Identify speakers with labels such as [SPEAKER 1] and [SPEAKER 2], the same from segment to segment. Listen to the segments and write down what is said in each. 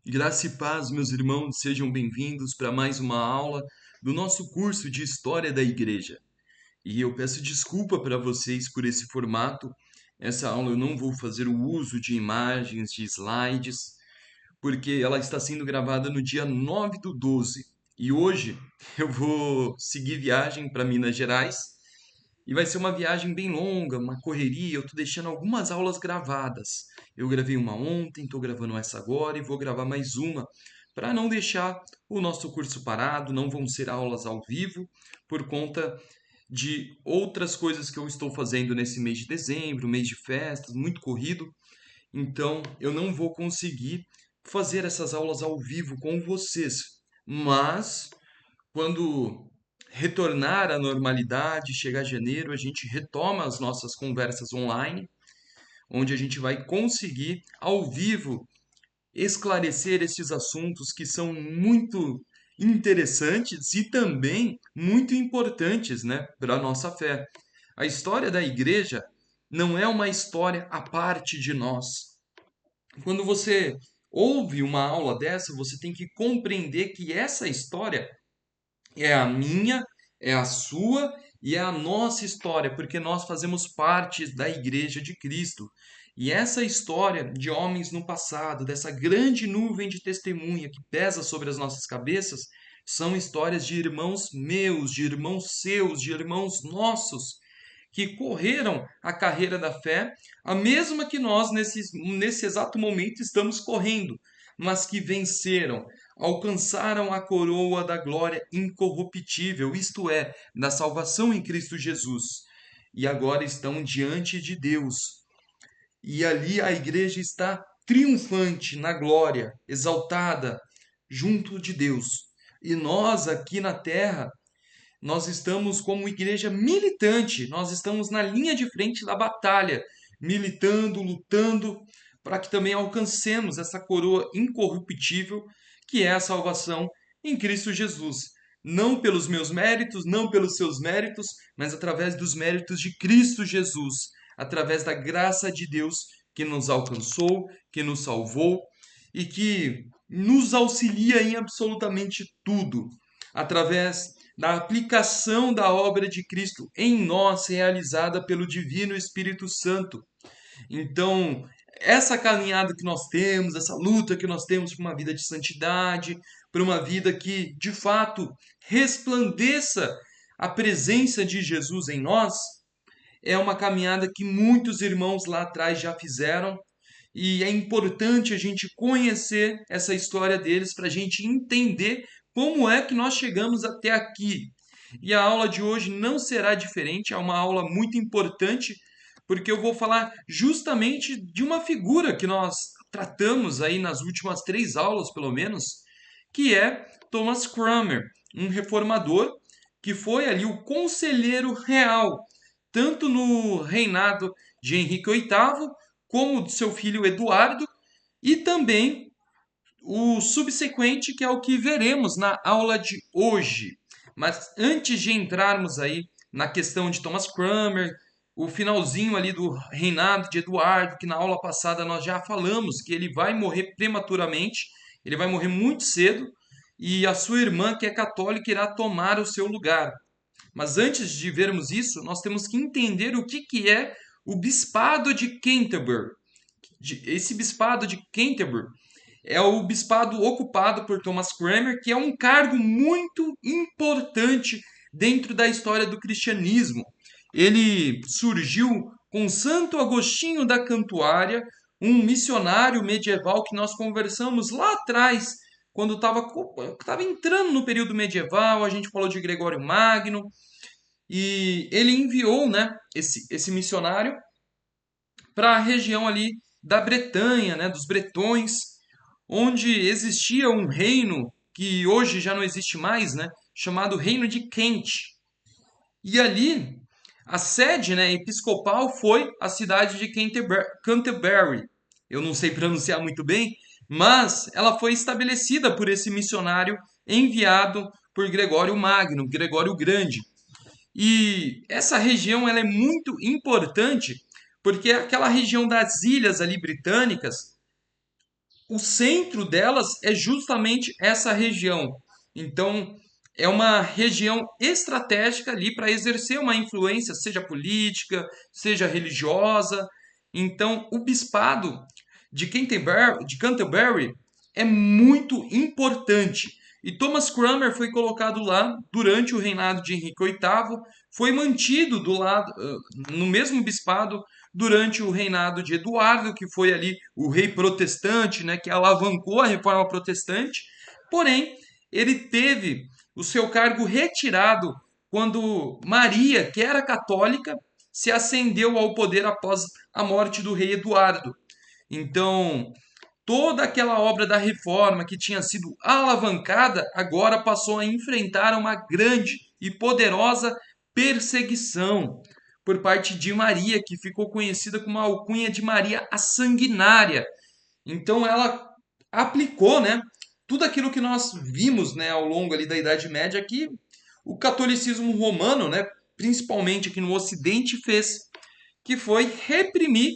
[SPEAKER 1] Graça e paz, meus irmãos, sejam bem-vindos para mais uma aula do nosso curso de História da Igreja. E eu peço desculpa para vocês por esse formato. Essa aula eu não vou fazer o uso de imagens, de slides, porque ela está sendo gravada no dia 9/12. E hoje eu vou seguir viagem para Minas Gerais e vai ser uma viagem bem longa, uma correria. Eu estou deixando algumas aulas gravadas. Eu gravei uma ontem, estou gravando essa agora e vou gravar mais uma para não deixar o nosso curso parado. Não vão ser aulas ao vivo por conta de outras coisas que eu estou fazendo nesse mês de dezembro, mês de festas, muito corrido. Então eu não vou conseguir fazer essas aulas ao vivo com vocês. Mas quando retornar à normalidade, chegar janeiro, a gente retoma as nossas conversas online, onde a gente vai conseguir, ao vivo, esclarecer esses assuntos que são muito interessantes e também muito importantes, né, para a nossa fé. A história da igreja não é uma história à parte de nós. Quando você ouve uma aula dessa, você tem que compreender que essa história é a minha, é a sua e é a nossa história, porque nós fazemos parte da Igreja de Cristo. E essa história de homens no passado, dessa grande nuvem de testemunha que pesa sobre as nossas cabeças, são histórias de irmãos meus, de irmãos seus, de irmãos nossos, que correram a carreira da fé, a mesma que nós nesse exato momento estamos correndo, mas que venceram, alcançaram a coroa da glória incorruptível, isto é, da salvação em Cristo Jesus, e agora estão diante de Deus. E ali a igreja está triunfante na glória, exaltada junto de Deus. E nós aqui na terra, nós estamos como igreja militante, nós estamos na linha de frente da batalha, militando, lutando, para que também alcancemos essa coroa incorruptível, que é a salvação em Cristo Jesus. Não pelos meus méritos, não pelos seus méritos, mas através dos méritos de Cristo Jesus, através da graça de Deus que nos alcançou, que nos salvou e que nos auxilia em absolutamente tudo, através da aplicação da obra de Cristo em nós, realizada pelo Divino Espírito Santo. Então, essa caminhada que nós temos, essa luta que nós temos por uma vida de santidade, por uma vida que, de fato, resplandeça a presença de Jesus em nós, é uma caminhada que muitos irmãos lá atrás já fizeram. E é importante a gente conhecer essa história deles para a gente entender como é que nós chegamos até aqui. E a aula de hoje não será diferente, é uma aula muito importante, porque eu vou falar justamente de uma figura que nós tratamos aí nas últimas 3 aulas, pelo menos, que é Thomas Cranmer, um reformador que foi ali o conselheiro real, tanto no reinado de Henrique VIII, como do seu filho Eduardo, e também o subsequente, que é o que veremos na aula de hoje. Mas antes de entrarmos aí na questão de Thomas Cranmer, o finalzinho ali do reinado de Eduardo, que na aula passada nós já falamos que ele vai morrer prematuramente, ele vai morrer muito cedo, e a sua irmã, que é católica, irá tomar o seu lugar. Mas antes de vermos isso, nós temos que entender o que é o bispado de Canterbury. Esse bispado de Canterbury é o bispado ocupado por Thomas Cranmer, que é um cargo muito importante dentro da história do cristianismo. Ele surgiu com Santo Agostinho da Cantuária, um missionário medieval que nós conversamos lá atrás, quando estava entrando no período medieval. A gente falou de Gregório Magno, e ele enviou, né, esse missionário para a região ali da Bretanha, né, dos bretões, onde existia um reino que hoje já não existe mais, né, chamado Reino de Kent. E ali a sede, né, episcopal foi a cidade de Canterbury. Eu não sei pronunciar muito bem, mas ela foi estabelecida por esse missionário enviado por Gregório Magno, Gregório o Grande. E essa região ela é muito importante porque aquela região das ilhas ali britânicas o centro delas é justamente essa região. Então, é uma região estratégica ali para exercer uma influência, seja política, seja religiosa. Então, o bispado de Canterbury é muito importante. E Thomas Cranmer foi colocado lá durante o reinado de Henrique VIII, foi mantido no mesmo bispado durante o reinado de Eduardo, que foi ali o rei protestante, né, que alavancou a reforma protestante. Porém, ele teve o seu cargo retirado quando Maria, que era católica, se ascendeu ao poder após a morte do rei Eduardo. Então, toda aquela obra da reforma que tinha sido alavancada agora passou a enfrentar uma grande e poderosa perseguição por parte de Maria, que ficou conhecida como a alcunha de Maria a Sanguinária. Então ela aplicou, né, tudo aquilo que nós vimos, né, ao longo ali da Idade Média que o catolicismo romano, né, principalmente aqui no Ocidente, fez, que foi reprimir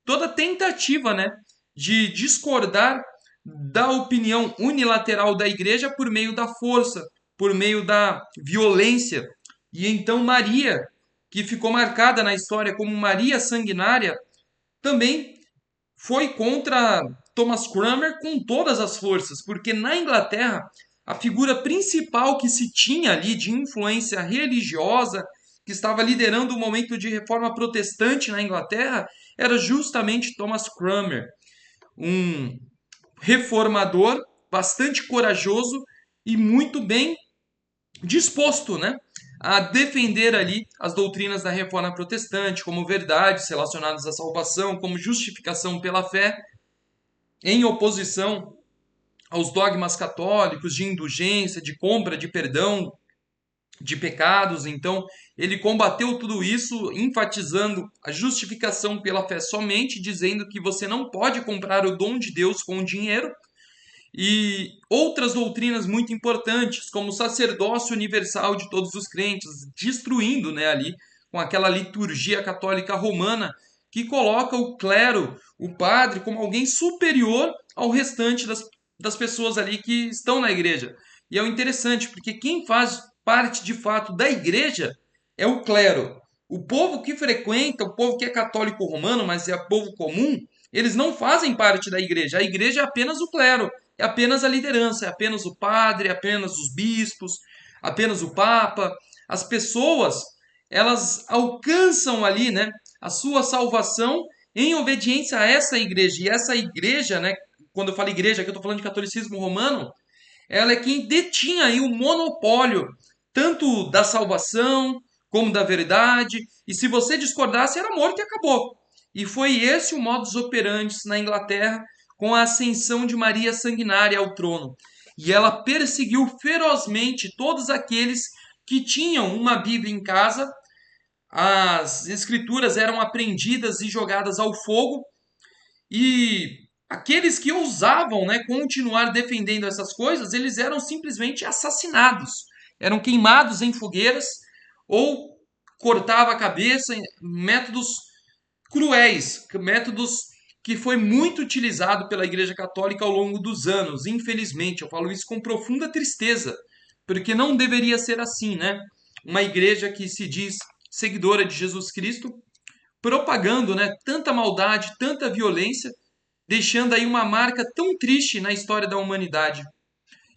[SPEAKER 1] toda tentativa, né, de discordar da opinião unilateral da igreja por meio da força, por meio da violência. E então Maria, que ficou marcada na história como Maria Sanguinária, também foi contra Thomas Cranmer com todas as forças, porque na Inglaterra a figura principal que se tinha ali de influência religiosa, que estava liderando o momento de reforma protestante na Inglaterra, era justamente Thomas Cranmer, um reformador bastante corajoso e muito bem disposto, né, a defender ali as doutrinas da reforma protestante como verdades relacionadas à salvação, como justificação pela fé, em oposição aos dogmas católicos de indulgência, de compra de perdão de pecados. Então, ele combateu tudo isso, enfatizando a justificação pela fé somente, dizendo que você não pode comprar o dom de Deus com dinheiro. E outras doutrinas muito importantes, como o sacerdócio universal de todos os crentes, destruindo, né, ali com aquela liturgia católica romana que coloca o clero, o padre, como alguém superior ao restante das pessoas ali que estão na igreja. E é interessante, porque quem faz parte de fato da igreja é o clero. O povo que frequenta, o povo que é católico romano, mas é povo comum, eles não fazem parte da igreja. A igreja é apenas o clero, é apenas a liderança, é apenas o padre, é apenas os bispos, apenas o papa. As pessoas, elas alcançam ali, né, a sua salvação em obediência a essa igreja. E essa igreja, né, quando eu falo igreja, aqui eu estou falando de catolicismo romano, ela é quem detinha aí o monopólio tanto da salvação como da verdade. E se você discordasse, era morto e acabou. E foi esse o modus operandi na Inglaterra com a ascensão de Maria Sanguinária ao trono. E ela perseguiu ferozmente todos aqueles que tinham uma Bíblia em casa. As escrituras eram apreendidas e jogadas ao fogo, e aqueles que ousavam, né, continuar defendendo essas coisas, eles eram simplesmente assassinados, eram queimados em fogueiras ou cortava a cabeça, métodos cruéis, métodos que foi muito utilizado pela Igreja Católica ao longo dos anos. Infelizmente, eu falo isso com profunda tristeza, porque não deveria ser assim, né? Uma igreja que se diz seguidora de Jesus Cristo, propagando, né, tanta maldade, tanta violência, deixando aí uma marca tão triste na história da humanidade.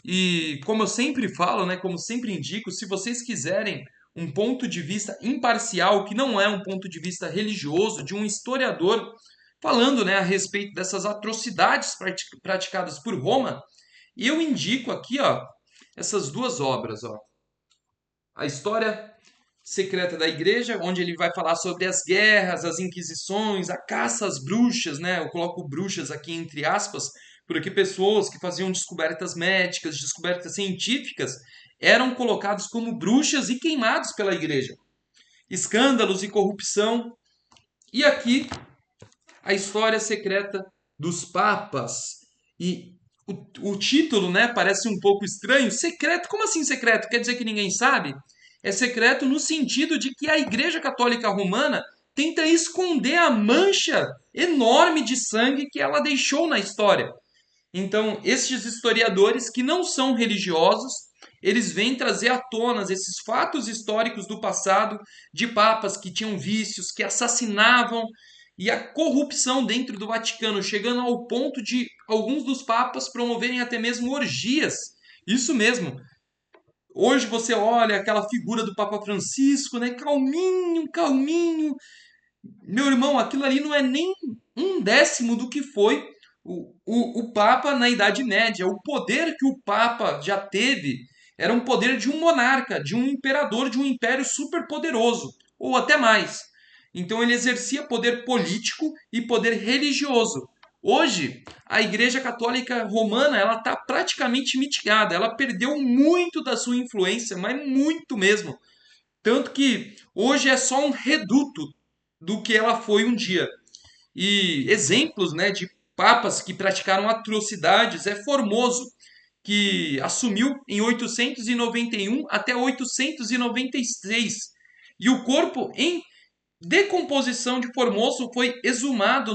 [SPEAKER 1] E como eu sempre falo, né, como sempre indico, se vocês quiserem um ponto de vista imparcial, que não é um ponto de vista religioso, de um historiador falando, né, a respeito dessas atrocidades praticadas por Roma, eu indico aqui, ó, essas duas obras, ó. A História Secreta da Igreja, onde ele vai falar sobre as guerras, as inquisições, a caça às bruxas, né? Eu coloco bruxas aqui entre aspas, porque pessoas que faziam descobertas médicas, descobertas científicas, eram colocados como bruxas e queimados pela igreja. Escândalos e corrupção. E aqui a história secreta dos papas. E o título, né, parece um pouco estranho. Secreto? Como assim secreto? Quer dizer que ninguém sabe? É secreto no sentido de que a Igreja Católica Romana tenta esconder a mancha enorme de sangue que ela deixou na história. Então, estes historiadores que não são religiosos, eles vêm trazer à tona esses fatos históricos do passado de papas que tinham vícios, que assassinavam, e a corrupção dentro do Vaticano, chegando ao ponto de alguns dos papas promoverem até mesmo orgias. Isso mesmo. Hoje você olha aquela figura do Papa Francisco, né? Calminho, calminho. Meu irmão, aquilo ali não é nem um décimo do que foi o Papa na Idade Média. O poder que o Papa já teve era um poder de um monarca, de um imperador, de um império superpoderoso, ou até mais. Então ele exercia poder político e poder religioso. Hoje, a Igreja Católica Romana ela está praticamente mitigada. Ela perdeu muito da sua influência, mas muito mesmo. Tanto que hoje é só um reduto do que ela foi um dia. E exemplos, né, de papas que praticaram atrocidades é Formoso, que assumiu em 891 até 896. E o corpo em decomposição de Formoso foi exumado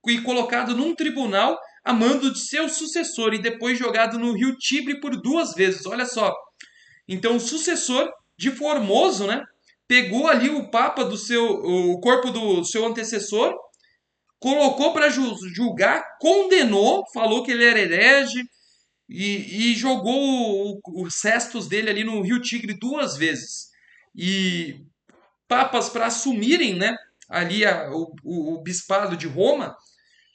[SPEAKER 1] e colocado num tribunal a mando de seu sucessor e depois jogado no rio Tibre por 2 vezes. Olha só. Então o sucessor de Formoso, né, pegou ali o papa o corpo do seu antecessor, colocou para julgar, condenou, falou que ele era herege e jogou os restos dele ali no rio Tigre 2 vezes. E papas para assumirem, né, ali o bispado de Roma,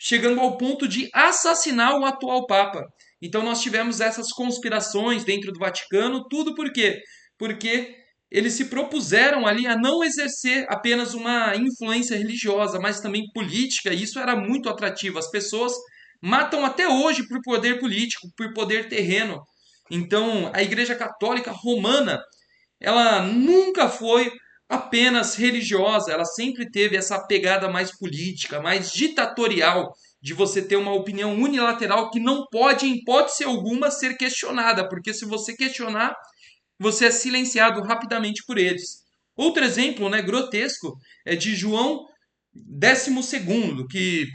[SPEAKER 1] chegando ao ponto de assassinar o atual papa. Então nós tivemos essas conspirações dentro do Vaticano, tudo por quê? Porque eles se propuseram ali a não exercer apenas uma influência religiosa, mas também política, e isso era muito atrativo. As pessoas matam até hoje por poder político, por poder terreno. Então, a Igreja Católica Romana ela nunca foi apenas religiosa, ela sempre teve essa pegada mais política, mais ditatorial, de você ter uma opinião unilateral que não pode, em hipótese alguma, ser questionada, porque se você questionar, você é silenciado rapidamente por eles. Outro exemplo, né, grotesco é de João XII, que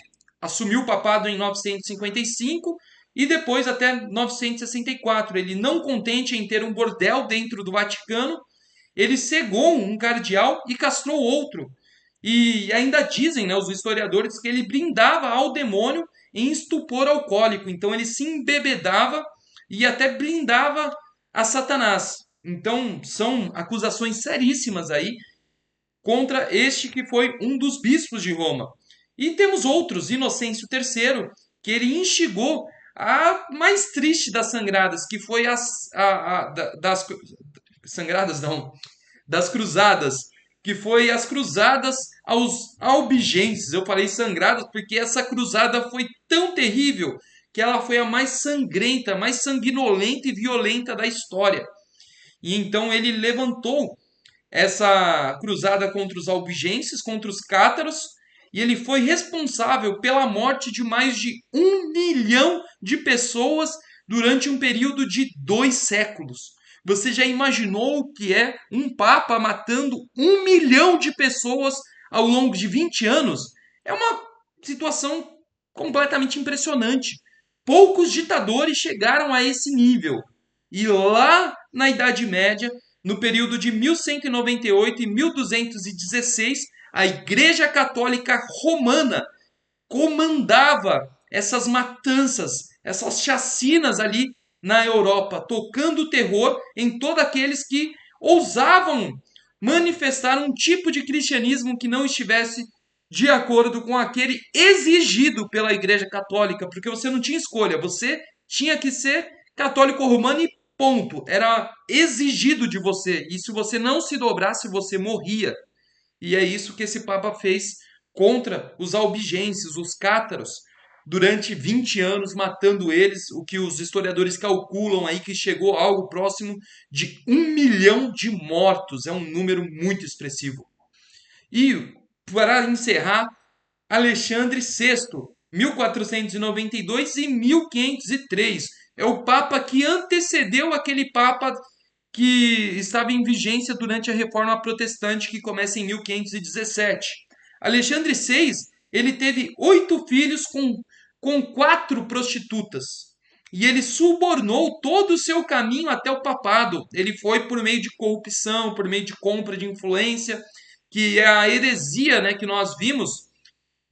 [SPEAKER 1] assumiu o papado em 955 e depois até 964. Ele, não contente em ter um bordel dentro do Vaticano, ele cegou um cardeal e castrou outro. E ainda dizem, né, os historiadores, que ele brindava ao demônio em estupor alcoólico. Então ele se embebedava e até brindava a Satanás. Então são acusações seríssimas aí contra este que foi um dos bispos de Roma. E temos outros, Inocêncio III, que ele instigou a mais triste das sangradas, que foi das sangradas não, das cruzadas, que foi as cruzadas aos albigenses. Eu falei sangradas porque essa cruzada foi tão terrível que ela foi a mais sangrenta, mais sanguinolenta e violenta da história. E então ele levantou essa cruzada contra os albigenses, contra os cátaros, e ele foi responsável pela morte de mais de 1 milhão de pessoas durante um período de 2 séculos. Você já imaginou o que é um papa matando 1 milhão de pessoas ao longo de 20 anos? É uma situação completamente impressionante. Poucos ditadores chegaram a esse nível. E lá na Idade Média, no período de 1198 e 1216, a Igreja Católica Romana comandava essas matanças, essas chacinas ali na Europa, tocando terror em todos aqueles que ousavam manifestar um tipo de cristianismo que não estivesse de acordo com aquele exigido pela Igreja Católica, porque você não tinha escolha, você tinha que ser católico romano e ponto. Era exigido de você. E se você não se dobrasse, você morria. E é isso que esse Papa fez contra os albigenses, os cátaros, durante 20 anos, matando eles, o que os historiadores calculam aí que chegou a algo próximo de 1 milhão de mortos. É um número muito expressivo. E, para encerrar, Alexandre VI, 1492 e 1503. É o Papa que antecedeu aquele Papa que estava em vigência durante a Reforma Protestante, que começa em 1517. Alexandre VI, ele teve 8 filhos com com 4 prostitutas. E ele subornou todo o seu caminho até o papado. Ele foi por meio de corrupção, por meio de compra de influência, que é a heresia, né, que nós vimos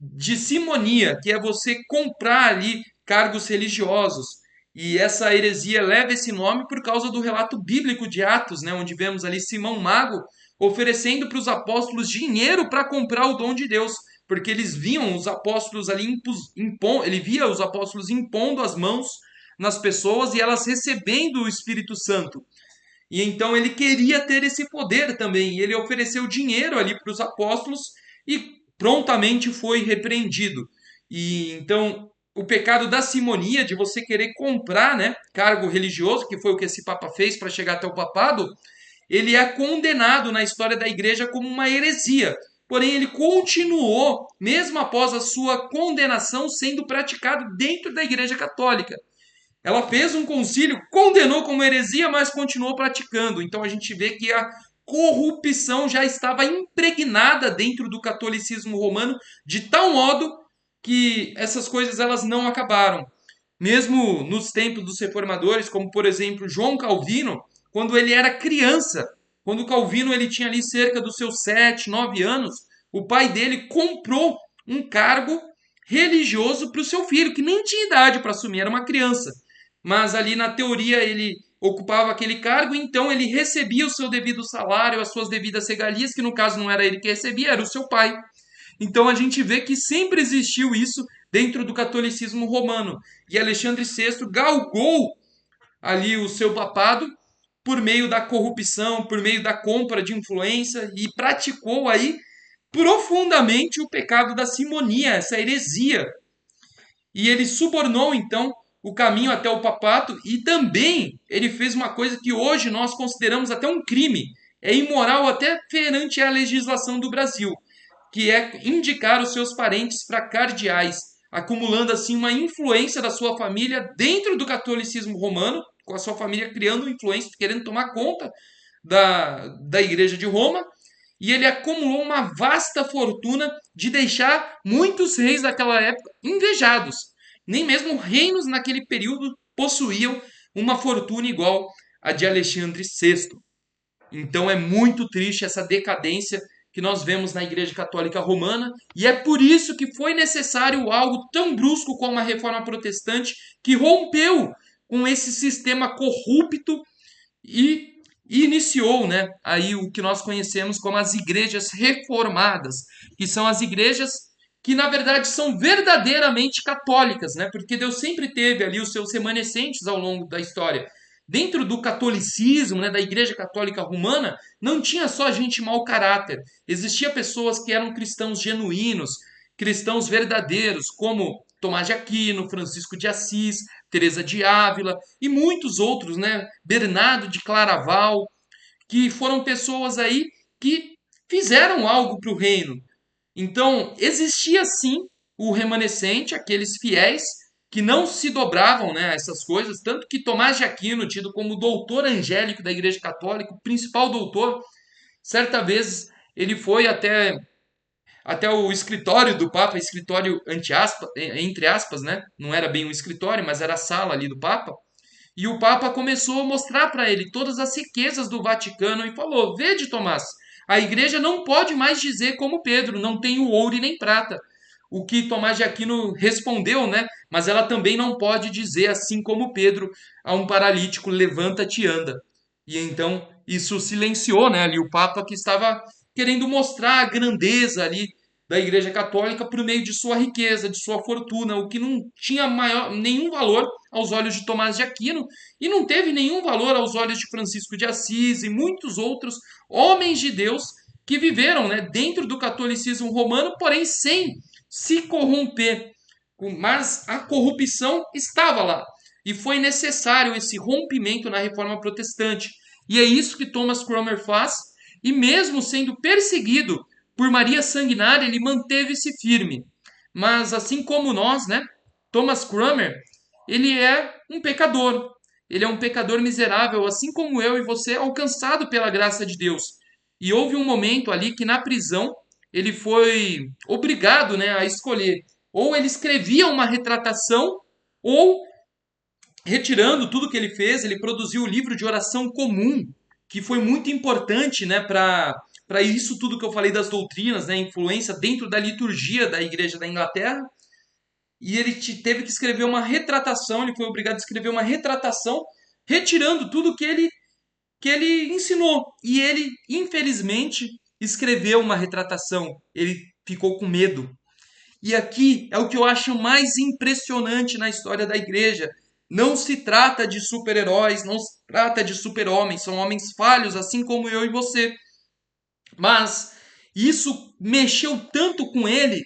[SPEAKER 1] de simonia, que é você comprar ali cargos religiosos. E essa heresia leva esse nome por causa do relato bíblico de Atos, né, onde vemos ali Simão Mago oferecendo para os apóstolos dinheiro para comprar o dom de Deus, porque eles viam os apóstolos ali ele via os apóstolos impondo as mãos nas pessoas e elas recebendo o Espírito Santo. E então ele queria ter esse poder também. E ele ofereceu dinheiro ali para os apóstolos e prontamente foi repreendido. E então o pecado da simonia, de você querer comprar, né, cargo religioso, que foi o que esse papa fez para chegar até o papado, ele é condenado na história da igreja como uma heresia. Porém, ele continuou, mesmo após a sua condenação, sendo praticado dentro da igreja católica. Ela fez um concílio, condenou como heresia, mas continuou praticando. Então a gente vê que a corrupção já estava impregnada dentro do catolicismo romano, de tal modo que essas coisas elas não acabaram. Mesmo nos tempos dos reformadores, como por exemplo João Calvino, quando ele era criança, quando Calvino ele tinha ali cerca dos seus 7, 9 anos, o pai dele comprou um cargo religioso para o seu filho, que nem tinha idade para assumir, era uma criança. Mas ali na teoria ele ocupava aquele cargo, então ele recebia o seu devido salário, as suas devidas regalias, que no caso não era ele que recebia, era o seu pai. Então a gente vê que sempre existiu isso dentro do catolicismo romano. E Alexandre VI galgou ali o seu papado por meio da corrupção, por meio da compra de influência e praticou aí profundamente o pecado da simonia, essa heresia. E ele subornou então o caminho até o papado e também ele fez uma coisa que hoje nós consideramos até um crime, é imoral até perante a legislação do Brasil, que é indicar os seus parentes para cardeais, acumulando assim uma influência da sua família dentro do catolicismo romano, com a sua família criando influência, querendo tomar conta da Igreja de Roma, e ele acumulou uma vasta fortuna de deixar muitos reis daquela época invejados. Nem mesmo reinos naquele período possuíam uma fortuna igual a de Alexandre VI. Então é muito triste essa decadência que nós vemos na Igreja Católica Romana, e é por isso que foi necessário algo tão brusco como a Reforma Protestante, que rompeu com esse sistema corrupto e iniciou, né, aí o que nós conhecemos como as igrejas reformadas, que são as igrejas que na verdade são verdadeiramente católicas, né, porque Deus sempre teve ali os seus remanescentes ao longo da história. Dentro do catolicismo, né, da Igreja Católica Romana, não tinha só gente mau caráter. Existia pessoas que eram cristãos genuínos, cristãos verdadeiros, como Tomás de Aquino, Francisco de Assis, Teresa de Ávila e muitos outros, né? Bernardo de Claraval, que foram pessoas aí que fizeram algo para o reino. Então, existia sim o remanescente, aqueles fiéis que não se dobravam, né, a essas coisas, tanto que Tomás de Aquino, tido como doutor angélico da Igreja Católica, o principal doutor, certa vez ele foi até o escritório do Papa, escritório entre aspas, né? Não era bem um escritório, mas era a sala ali do Papa. E o Papa começou a mostrar para ele todas as riquezas do Vaticano e falou: Vede, Tomás, a igreja não pode mais dizer como Pedro, não tenho ouro e nem prata. O que Tomás de Aquino respondeu, né? Mas ela também não pode dizer, assim como Pedro, a um paralítico: levanta-te e anda. E então isso silenciou, né, ali o Papa que estava querendo mostrar a grandeza ali da Igreja Católica por meio de sua riqueza, de sua fortuna, o que não tinha nenhum valor aos olhos de Tomás de Aquino e não teve nenhum valor aos olhos de Francisco de Assis e muitos outros homens de Deus que viveram, né, dentro do catolicismo romano, porém sem se corromper. Mas a corrupção estava lá. E foi necessário esse rompimento na Reforma Protestante. E é isso que Thomas Cranmer faz. E mesmo sendo perseguido por Maria Sanguinária, ele manteve-se firme. Mas assim como nós, né? Thomas Cranmer, ele é um pecador. Ele é um pecador miserável, assim como eu e você, alcançado pela graça de Deus. E houve um momento ali que na prisão ele foi obrigado, né, a escolher ou ele escrevia uma retratação, ou, retirando tudo que ele fez, ele produziu o livro de oração comum, que foi muito importante, né, para isso tudo que eu falei das doutrinas, né, influência dentro da liturgia da Igreja da Inglaterra. E ele teve que escrever uma retratação, ele foi obrigado a escrever uma retratação, retirando tudo que ele ensinou. E ele, infelizmente, escreveu uma retratação. Ele ficou com medo. E aqui é o que eu acho mais impressionante na história da igreja. Não se trata de super-heróis, não se trata de super-homens, são homens falhos, assim como eu e você. Mas isso mexeu tanto com ele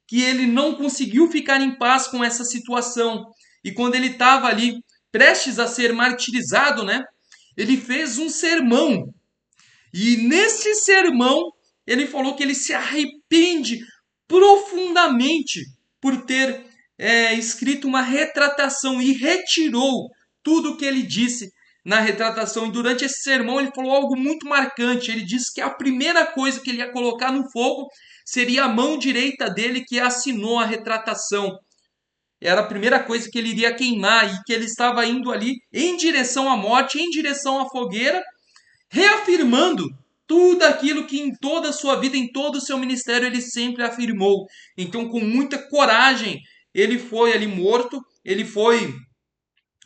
[SPEAKER 1] que ele não conseguiu ficar em paz com essa situação. E quando ele estava ali prestes a ser martirizado, né? Ele fez um sermão. E nesse sermão, ele falou que ele se arrepende profundamente por ter escrito uma retratação e retirou tudo o que ele disse na retratação. E durante esse sermão, ele falou algo muito marcante. Ele disse que a primeira coisa que ele ia colocar no fogo seria a mão direita dele que assinou a retratação. Era a primeira coisa que ele iria queimar e que ele estava indo ali em direção à morte, em direção à fogueira, reafirmando tudo aquilo que em toda a sua vida, em todo o seu ministério, ele sempre afirmou. Então, com muita coragem, ele foi ali morto, ele foi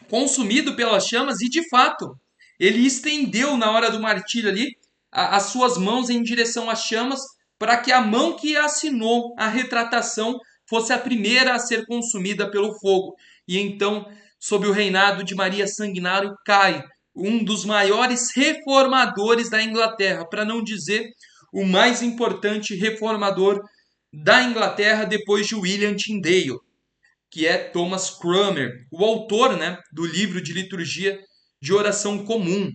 [SPEAKER 1] consumido pelas chamas e, de fato, ele estendeu na hora do martírio ali as suas mãos em direção às chamas para que a mão que assinou a retratação fosse a primeira a ser consumida pelo fogo. E então, sob o reinado de Maria Sanguinário, cai um dos maiores reformadores da Inglaterra, para não dizer o mais importante reformador da Inglaterra depois de William Tyndale, que é Thomas Cranmer, o autor, né, do livro de liturgia de oração comum.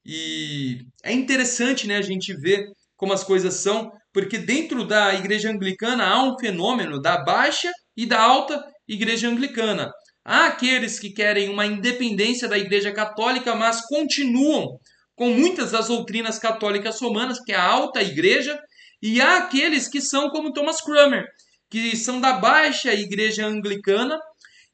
[SPEAKER 1] E é interessante, né, a gente ver como as coisas são, porque dentro da igreja anglicana há um fenômeno da baixa e da alta igreja anglicana. Há aqueles que querem uma independência da igreja católica, mas continuam com muitas das doutrinas católicas romanas, que é a alta igreja, e há aqueles que são como Thomas Cranmer, que são da baixa igreja anglicana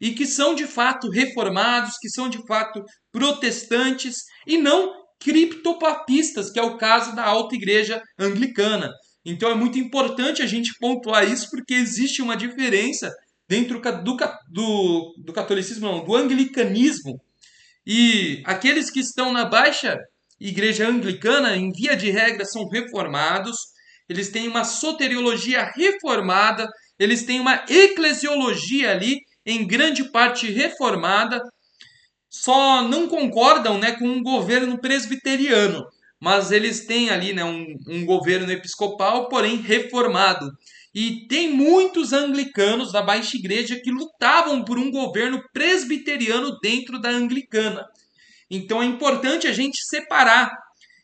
[SPEAKER 1] e que são de fato reformados, que são de fato protestantes e não criptopapistas, que é o caso da alta igreja anglicana. Então é muito importante a gente pontuar isso, porque existe uma diferença dentro do catolicismo, não, do anglicanismo. E aqueles que estão na baixa igreja anglicana, em via de regra, são reformados, eles têm uma soteriologia reformada, eles têm uma eclesiologia ali, em grande parte reformada, só não concordam, né, com um governo presbiteriano, mas eles têm ali, né, um governo episcopal, porém reformado. E tem muitos anglicanos da Baixa Igreja que lutavam por um governo presbiteriano dentro da anglicana. Então é importante a gente separar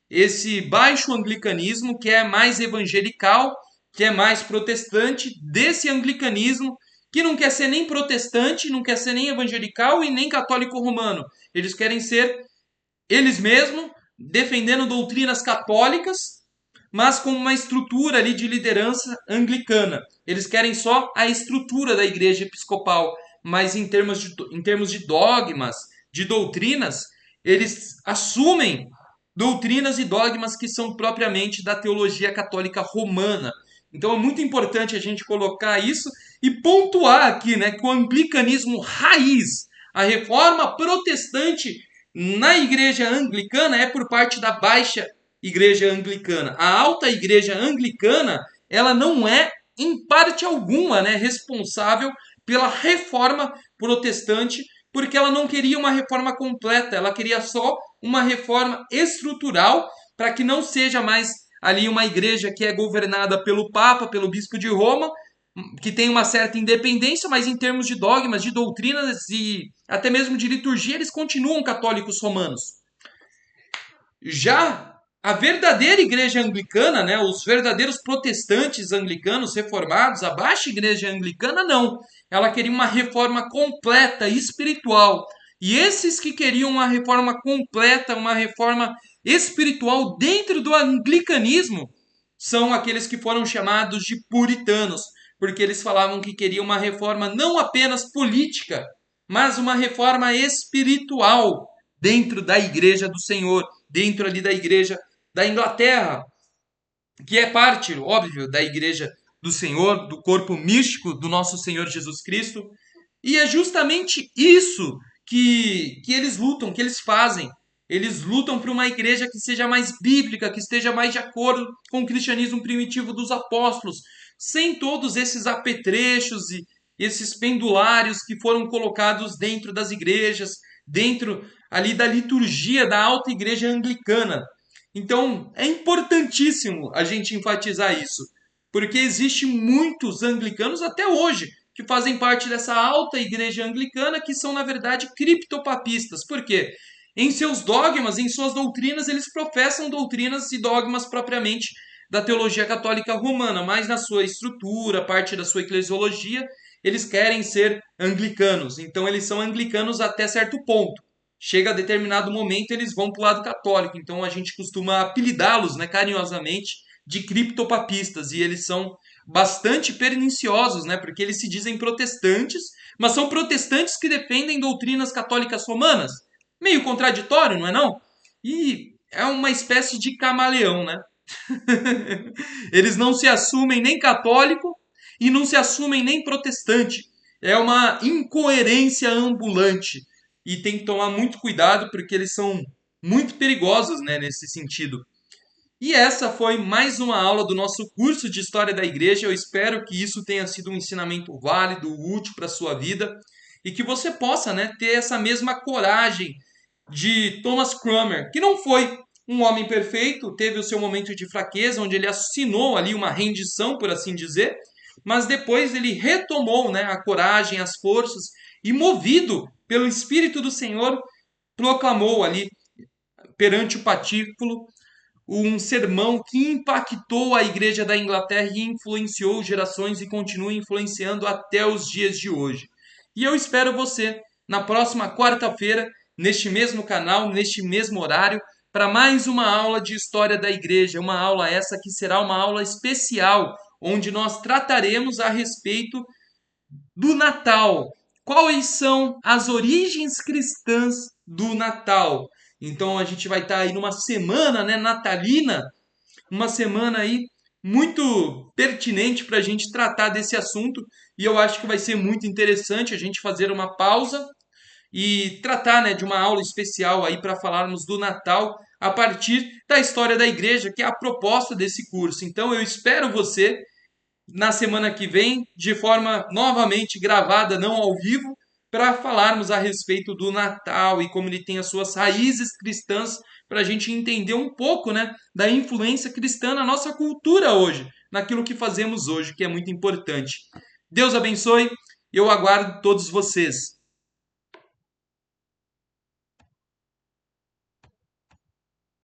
[SPEAKER 1] esse baixo anglicanismo, que é mais evangelical, que é mais protestante, desse anglicanismo que não quer ser nem protestante, não quer ser nem evangelical e nem católico romano. Eles querem ser eles mesmos, defendendo doutrinas católicas, mas com uma estrutura ali de liderança anglicana. Eles querem só a estrutura da igreja episcopal, mas em termos de dogmas, de doutrinas, eles assumem doutrinas e dogmas que são propriamente da teologia católica romana. Então é muito importante a gente colocar isso e pontuar aqui, né, que o anglicanismo raiz, a reforma protestante na igreja anglicana é por parte da baixa igreja anglicana. A alta igreja anglicana, ela não é em parte alguma, né, responsável pela reforma protestante, porque ela não queria uma reforma completa, ela queria só uma reforma estrutural para que não seja mais ali uma igreja que é governada pelo Papa, pelo Bispo de Roma, que tem uma certa independência, mas em termos de dogmas, de doutrinas e até mesmo de liturgia, eles continuam católicos romanos. Já a verdadeira igreja anglicana, né, os verdadeiros protestantes anglicanos reformados, a baixa igreja anglicana, não. Ela queria uma reforma completa, espiritual. E esses que queriam uma reforma completa, uma reforma espiritual dentro do anglicanismo, são aqueles que foram chamados de puritanos. porque eles falavam que queriam uma reforma não apenas política, mas uma reforma espiritual dentro da igreja do Senhor, dentro ali da igreja da Inglaterra, que é parte, óbvio, da igreja do Senhor, do corpo místico do nosso Senhor Jesus Cristo. E é justamente isso que eles lutam, que eles fazem. Eles lutam por uma igreja que seja mais bíblica, que esteja mais de acordo com o cristianismo primitivo dos apóstolos, sem todos esses apetrechos e esses pendulários que foram colocados dentro das igrejas, dentro ali da liturgia da alta igreja anglicana. Então, é importantíssimo a gente enfatizar isso, porque existe muitos anglicanos até hoje que fazem parte dessa alta igreja anglicana que são, na verdade, criptopapistas. Por quê? Em seus dogmas, em suas doutrinas, eles professam doutrinas e dogmas propriamente da teologia católica romana, mas na sua estrutura, parte da sua eclesiologia, eles querem ser anglicanos. Então, eles são anglicanos até certo ponto. Chega a determinado momento, eles vão para o lado católico. Então, a gente costuma apelidá-los, né, carinhosamente, de criptopapistas. E eles são bastante perniciosos, né, porque eles se dizem protestantes, mas são protestantes que defendem doutrinas católicas romanas. Meio contraditório, não é não? E é uma espécie de camaleão, né? Eles não se assumem nem católico e não se assumem nem protestante. É uma incoerência ambulante. E tem que tomar muito cuidado porque eles são muito perigosos, né, nesse sentido. E essa foi mais uma aula do nosso curso de História da Igreja. Eu espero que isso tenha sido um ensinamento válido, útil para a sua vida e que você possa, né, ter essa mesma coragem de Thomas Cranmer, que não foi um homem perfeito, teve o seu momento de fraqueza, onde ele assinou ali uma rendição, por assim dizer, mas depois ele retomou, né, a coragem, as forças e, movido pelo Espírito do Senhor, proclamou ali perante o patículo um sermão que impactou a igreja da Inglaterra e influenciou gerações e continua influenciando até os dias de hoje. E eu espero você na próxima quarta-feira, neste mesmo canal, neste mesmo horário, para mais uma aula de história da igreja, uma aula essa que será uma aula especial, onde nós trataremos a respeito do Natal. Quais são as origens cristãs do Natal? Então a gente vai estar aí numa semana, né, natalina, uma semana aí muito pertinente para a gente tratar desse assunto e eu acho que vai ser muito interessante a gente fazer uma pausa e tratar, né, de uma aula especial aí para falarmos do Natal a partir da história da igreja, que é a proposta desse curso. Então eu espero você na semana que vem, de forma novamente gravada, não ao vivo, para falarmos a respeito do Natal e como ele tem as suas raízes cristãs, para a gente entender um pouco, né, da influência cristã na nossa cultura hoje, naquilo que fazemos hoje, que é muito importante. Deus abençoe, eu aguardo todos vocês.